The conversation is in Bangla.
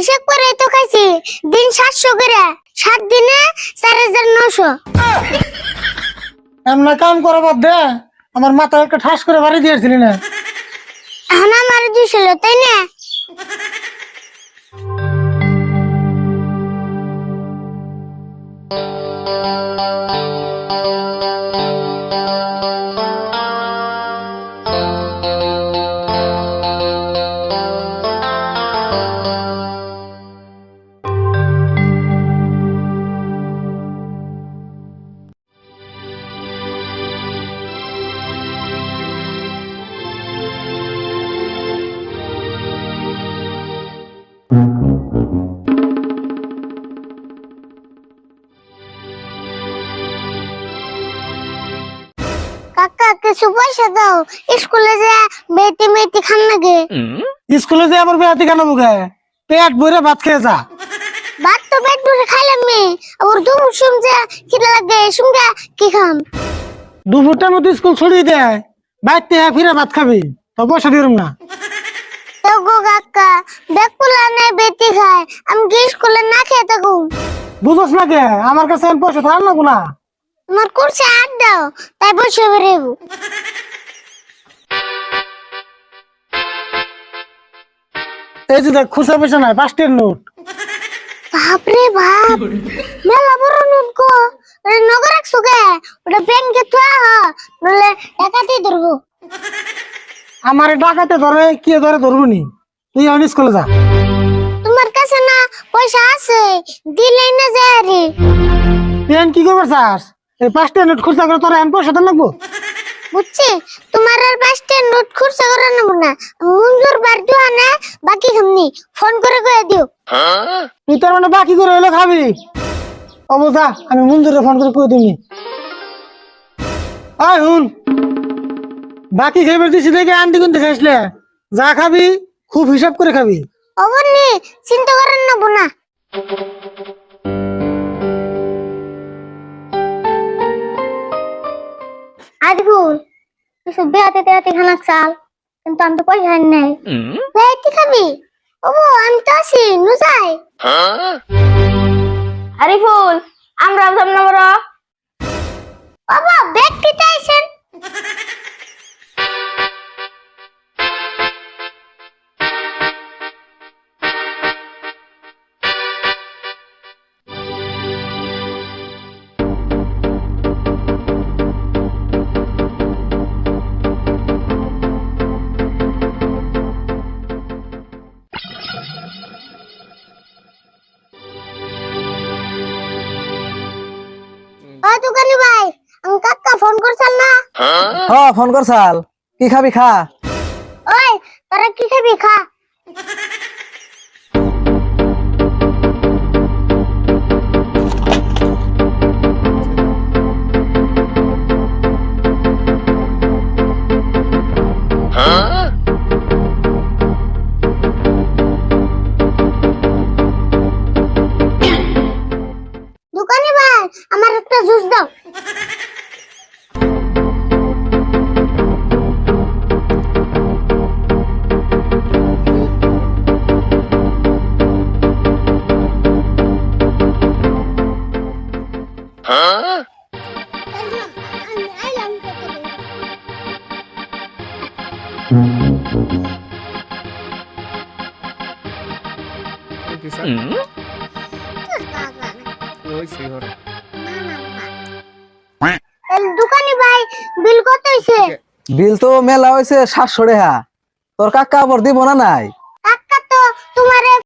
হিসাব করে তো খাইছি দিন 700 করে 7 দিনে 4900। এমনা কাম করা বাদ দে, আমার মাথায় একটা ঠাস করে বাড়ি দিয়েছিলি না। এখন আমার দিছিল তাই না? কাকা কিছু পয়সা দাও, স্কুলে যা বেটি মেটি খান লাগে। স্কুলে যে আবার বেয়াতি কেন বুকে পেট ভরে ভাত খেয়ে যা। ভাত তো পেট ভরে খাইলাম মি, আবার দুপুর সময় খিদে লাগে সঙ্গে কি খাম? দুপুরটার মধ্যে স্কুল ছড়িয়ে দেয়, বাইতে ফিরে ভাত খাবি, তো পয়সা দিলাম না। তো গো কাকা বেকুলা নাই বেটি খায়, আমি কি স্কুলে না খেয়ে থাকুম? বুঝোস না কে আমার কাছে এখন পয়সা থাক না গুনা। তোমার কুরসে হাত দাও, তাই বসে বেরেবো। এই যে দেখ খুচরা পয়সা নাই, 5 টাকার নোট। বাপরে বাপ, মেলা বড় নোট গো। ওটা নগর রাখছো কে? ওটা ব্যাংকে থা, নলে ডাকাতি ধরবো। আমার ডাকাতে ধরে কি ধরে ধরবো নি, তুই এখন স্কুলে যা। তোমার কাছে না পয়সা আছে, দিলেই না যায় রে। তুই এখন কি করবে চাস? এই 5 টাকার নোট খুচরা করে তোর এখন পয়সা দেন লাগবো। বুঝছি, তোমার আর 5টা নোট খুরসা করে নেব না, মঞ্জুর বার দিও না, বাকি খামনি ফোন করে কয়ে দিও। তুই তোর মানে বাকি করে হইলে খাবি। ও বোঝা, আমি মঞ্জুরে ফোন করে কই দিবি। আয় হুন, বাকি খাইবার দিছি দেখে আন্টি কোন দেখে আসলে যা খাবি খুব হিসাব করে খাবি। অবনি চিন্তা করেন নেব না। আজগুল কিছু বেয়াতে তেয়াতে খানা চাল, কিন্তু আমি তো পয়সা নাই। বেয়াতে খাবি? ওবো আমি তো আছি, নু যাই। আরিফুল, আমরা যাব না বড়। বাবা ব্যাগ কিতে আইছেন? ও দোকানি ভাই, আমি কাকা ফোন করছেন না? হ্যাঁ ফোন করছাল, কি খাবি খা। ওই তোরা কি খাবি খা। দোকানি ভাই আমার একটা জুস দাও। দোকানি ভাই বিল কত হইছে? বিল তো মেলা হয়েছে 700 টাকা, তোর কাকা আবার দিব না নাই?